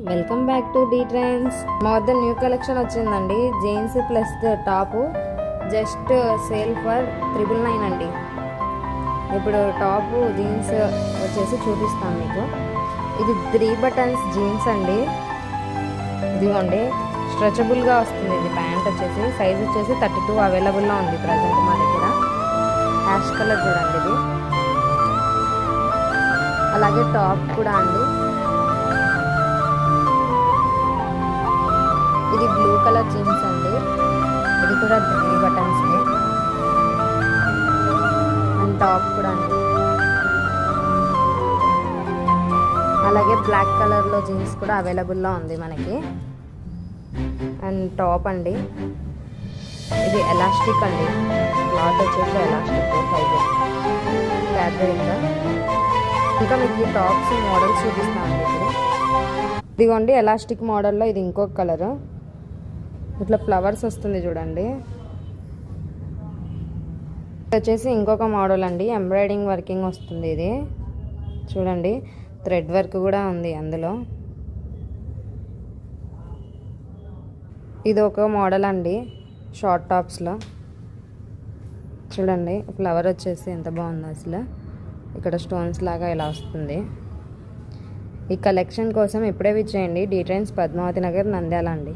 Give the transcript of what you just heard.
Welcome back to the trends. మా వద్ద new collection వచ్చిందండి. Jeans plus top just sale for 999 అండి. ఇప్పుడు టాప్ జీన్స్ వచ్చేసి చూపిస్తాను మీకు. ఇది 3 బటన్స్ జీన్స్ అండి. ఇదిగోండి స్ట్రెచబుల్గా వస్తుంది. ఇది ప్యాంట్ వచ్చేసి సైజ్ వచ్చేసి 32 అవైలబుల్లో ఉంది ప్రజెంట్ మా దగ్గర. యాష్ కలర్ చూడండి ఇది. అలాగే టాప్ కూడా అండి. ఇది బ్లూ కలర్ జీన్స్ అండి. ఇది కూడా 3 బటన్స్ అండ్ టాప్ కూడా అండి. అలాగే బ్లాక్ కలర్లో జీన్స్ కూడా అవైలబుల్లో ఉంది మనకి. అండ్ టాప్ అండి. ఇది ఎలాస్టిక్ అండి. క్లాత్ వచ్చేసి ఎలాస్టిక్ ఫైబర్ ఫ్యాబ్రిక్. ఇంకా మీకు ఈ టాప్స్ మోడల్స్ చూపిస్తాను ఇప్పుడు. ఇదిగోండి ఎలాస్టిక్ మోడల్లో ఇది ఇంకొక కలర్. ఇట్లా ఫ్లవర్స్ వస్తుంది చూడండి. వచ్చేసి ఇంకొక మోడల్ అండి. ఎంబ్రాయిడింగ్ వర్కింగ్ వస్తుంది. ఇది చూడండి థ్రెడ్ వర్క్ కూడా ఉంది అందులో. ఇది ఒక మోడల్ అండి షార్ట్ టాప్స్లో. చూడండి ఫ్లవర్ వచ్చేసి ఎంత బాగుంది అసలు. ఇక్కడ స్టోన్స్ లాగా ఇలా వస్తుంది. ఈ కలెక్షన్ కోసం ఇప్పుడే విచ్చేయండి. డి ట్రెండ్స్, పద్మావతి నగర్, నంద్యాల అండి.